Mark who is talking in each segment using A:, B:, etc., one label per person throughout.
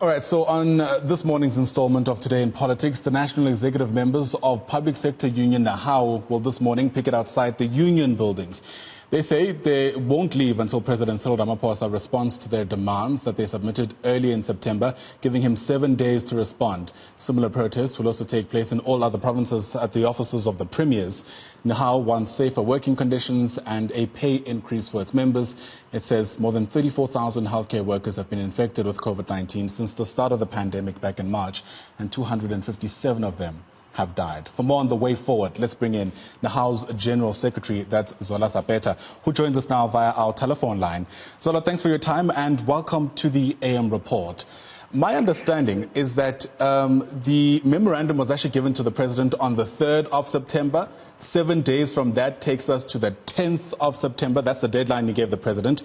A: All right, so on this morning's installment of Today in Politics, the national executive members of public sector union Nehawu will this morning picket outside the union buildings. They say they won't leave until President Cyril Ramaphosa responds to their demands that they submitted early in September, giving him 7 days to respond. Similar protests will also take place in all other provinces at the offices of the premiers. Nehawu wants safer working conditions and a pay increase for its members. It says more than 34,000 healthcare workers have been infected with COVID-19 since the start of the pandemic back in March, and 257 of them have died. For more on the way forward, let's bring in Nehawu's General Secretary, that's Zola Saphetha, who joins us now via our telephone line. Zola, thanks for your time and welcome to the AM report. My understanding is that the memorandum was actually given to the President on the 3rd of September. 7 days from that takes us to the 10th of September. That's the deadline you gave the President.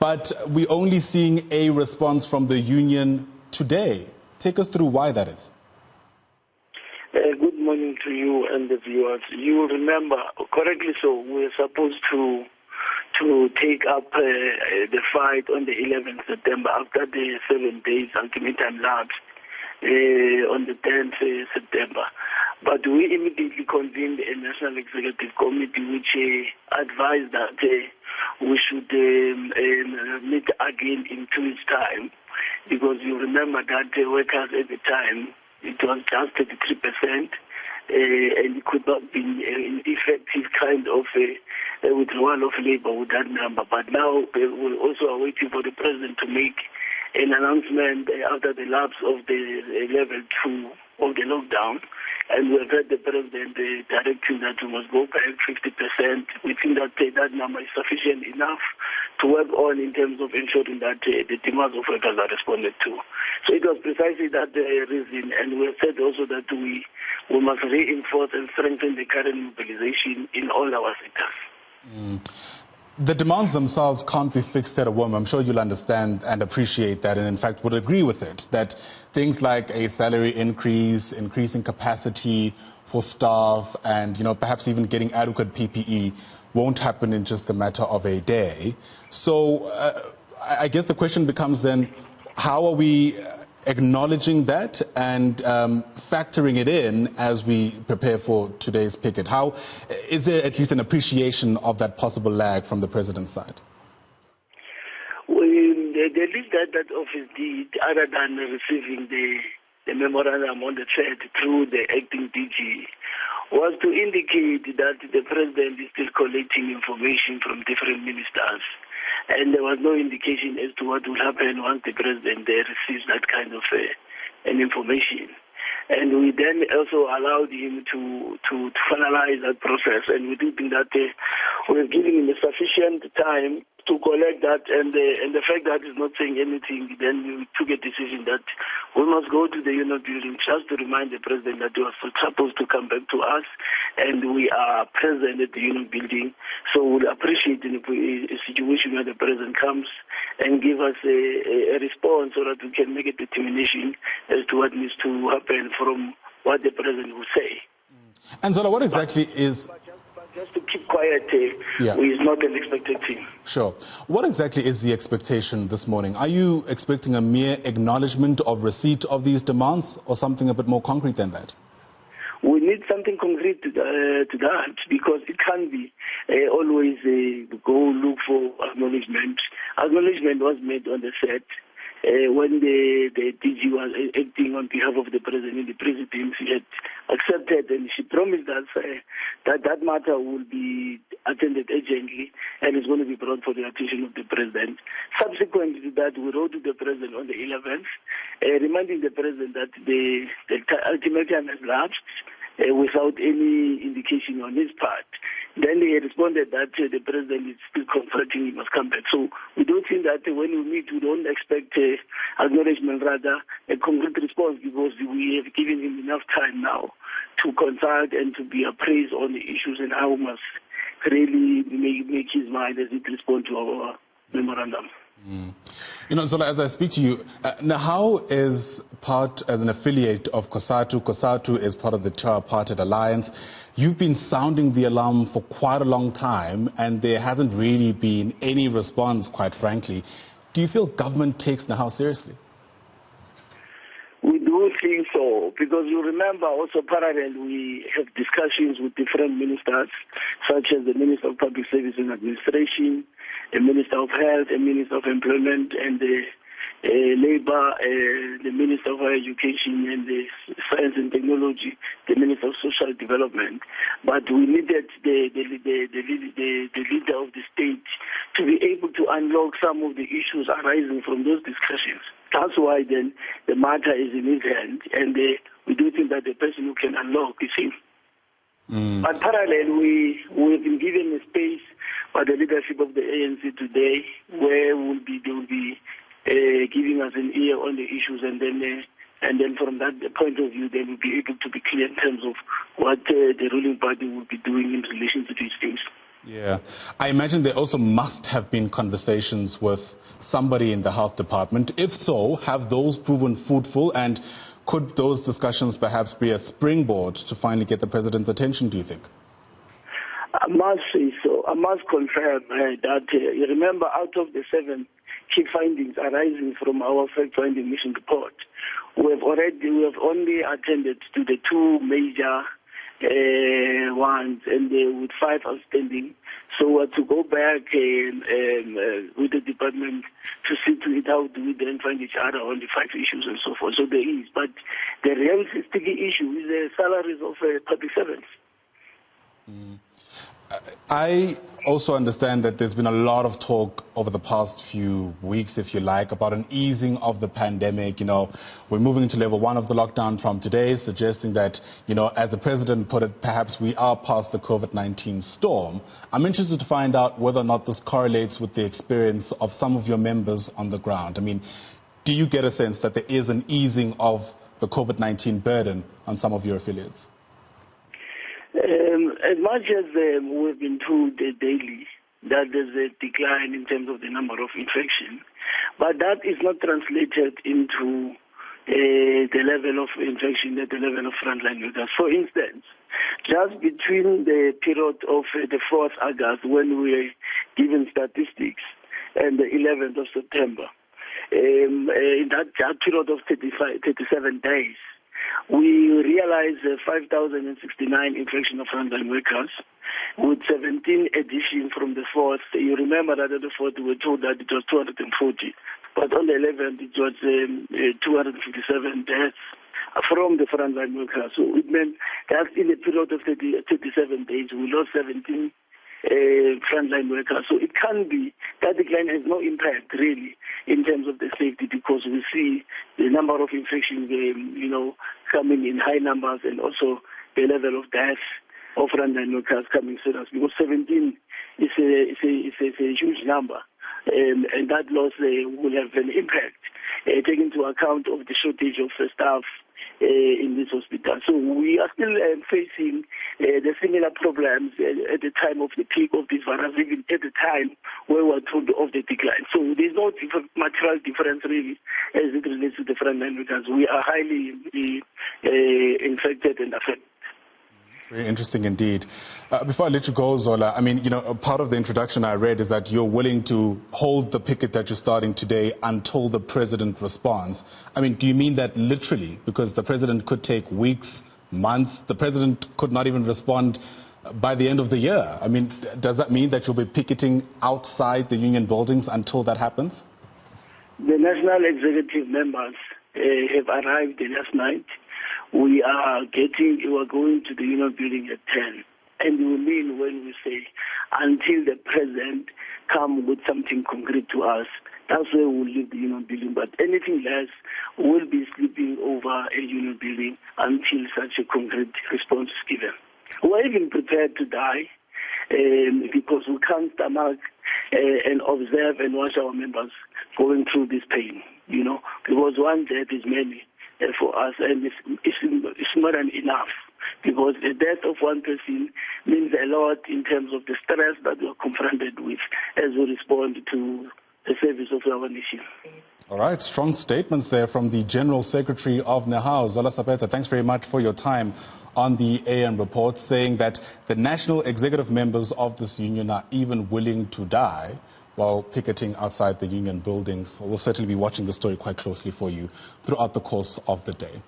A: But we're only seeing a response from the union today. Take us through why that is.
B: Good morning to you and the viewers. You remember correctly, so we're supposed to take up the fight on the 11th September after the 7 days ultimatum lapse on the 10th September. But we immediately convened a National Executive Committee which advised that we should meet again in 2 weeks' time, because you remember that workers at the time, it was just 33%, and it could not be an effective kind of withdrawal of labor with that number. But now we're also waiting for the President to make an announcement after the lapse of the level 2 of the lockdown. And we've heard the President directing that we must go back 50%. We think that that number is sufficient enough to work on in terms of ensuring that the demands of workers are responded to. So it was precisely that reason, and we have said also that we must reinforce and strengthen the current mobilization in all our sectors.
A: The demands themselves can't be fixed at a whim. I'm sure you'll understand and appreciate that, and in fact would agree with it, that things like a salary increase, increasing capacity for staff, and perhaps even getting adequate PPE won't happen in just a matter of a day. So I guess the question becomes then, how are we acknowledging that and factoring it in as we prepare for today's picket? How is there at least an appreciation of that possible lag from the President's side?
B: The least that office did, other than receiving the memorandum on the thread through the acting DG, was to indicate that the President is still collecting information from different ministers. And there was no indication as to what will happen once the President receives that kind of an information. And we then also allowed him to finalize that process. And we do think that we've given him a sufficient time to collect that. And the fact that he's not saying anything, then we took a decision that we must go to the union building just to remind the President that he was supposed to come back to us. And we are present at the union building. So we'll appreciate a situation where the President comes and give us a response so that we can make a determination as to what needs to happen from what the President will say.
A: And Zola, what exactly is...
B: Just to keep quiet is not an expected thing.
A: Sure. What exactly is the expectation this morning? Are you expecting a mere acknowledgement of receipt of these demands or something a bit more concrete than that?
B: We need something concrete to that, because it can't be always go look for acknowledgement. Acknowledgement was made on the set when the DG was acting on behalf of the President. The Presidency had accepted, and she promised us that matter will be attended urgently and is going to be brought for the attention of the President. Subsequent to that, we wrote to the President on the 11th, reminding the President that the ultimatum has lapsed without any indication on his part. Then they responded that the President is still confronting, he must come back. So we don't think that when we meet, we don't expect acknowledgement, rather a concrete response, because we have given him enough time now to consult and to be appraised on the issues and how we must really make his mind as it responds to our memorandum.
A: Zola, as I speak to you, Nehawu is as an affiliate of COSATU. COSATU is part of the tripartite alliance. You've been sounding the alarm for quite a long time, and there hasn't really been any response, quite frankly. Do you feel government takes Nehawu seriously?
B: do think so, because you remember also parallel we have discussions with different ministers, such as the Minister of Public Service and Administration, the Minister of Health, the Minister of Employment, and the Labour, the Minister of Higher Education, and the Science and Technology, the Minister of Social Development. But we needed the leader of the state to be able to unlock some of the issues arising from those discussions. That's why then the matter is in his hand, and we do think that the person who can unlock is him. But parallel, we've been given a space by the leadership of the ANC today, where they will be giving us an ear on the issues, and then from that point of view, they will be able to be clear in terms of what the ruling party will be doing in relation to these things.
A: Yeah. I imagine there also must have been conversations with somebody in the health department. If so, have those proven fruitful, and could those discussions perhaps be a springboard to finally get the president's attention, do you think?
B: I must say so. I must confirm that, you remember, out of the 7 key findings arising from our fact-finding mission report, we have only attended to the 2 major ones, and with 5 outstanding. So to go back with the department to see to it, how do we then find each other on the 5 issues and so forth. So there is, but the real sticky issue is the salaries of public servants.
A: I also understand that there's been a lot of talk over the past few weeks, if you like, about an easing of the pandemic. You know, we're moving into level 1 of the lockdown from today, suggesting that, you know, as the president put it, perhaps we are past the COVID-19 storm. I'm interested to find out whether or not this correlates with the experience of some of your members on the ground. I mean, do you get a sense that there is an easing of the COVID-19 burden on some of your affiliates?
B: As much as we've been told daily that there's a decline in terms of the number of infection, but that is not translated into the level of infection at the level of frontline workers. For instance, just between the period of the 4th August, when we were given statistics, and the 11th of September, in that period of 37 days, we realized 5,069 infection of frontline workers, with 17 additions from the 4th. You remember that at the 4th we were told that it was 240, but on the 11th it was 257 deaths from the frontline workers. So it meant that in a period of 37 days we lost 17 frontline workers. So it can be that decline has no impact really in terms of the safety, because we see the number of infections, coming in high numbers, and also the level of death of frontline workers coming serious, because 17 is a huge number, and that loss will have an impact, taking into account of the shortage of staff in this hospital. So we are still facing the similar problems at the time of the peak of this virus, even at the time where we were told of the decline. So there's no material difference really as it relates to the frontline workers. We are highly infected and affected.
A: Very interesting indeed. Before I let you go, Zola, I mean, part of the introduction I read is that you're willing to hold the picket that you're starting today until the president responds. I mean, do you mean that literally? Because the president could take weeks, months. The president could not even respond by the end of the year. I mean, does that mean that you'll be picketing outside the union buildings until that happens?
B: The national executive members have arrived last night. We are going to the union building at 10. And we mean when we say until the president come with something concrete to us, that's where we'll leave the union building. But anything less, we'll be sleeping over a union building until such a concrete response is given. We're even prepared to die because we can't stomach and observe and watch our members going through this pain, because one death is many for us, and it's more than enough, because the death of one person means a lot in terms of the stress that we're confronted with as we respond to the service of our nation.
A: All right, strong statements there from the General Secretary of Nehawu, Zola Saphetha. Thanks very much for your time on the AM report, saying that the national executive members of this union are even willing to die while picketing outside the union buildings. We'll certainly be watching the story quite closely for you throughout the course of the day.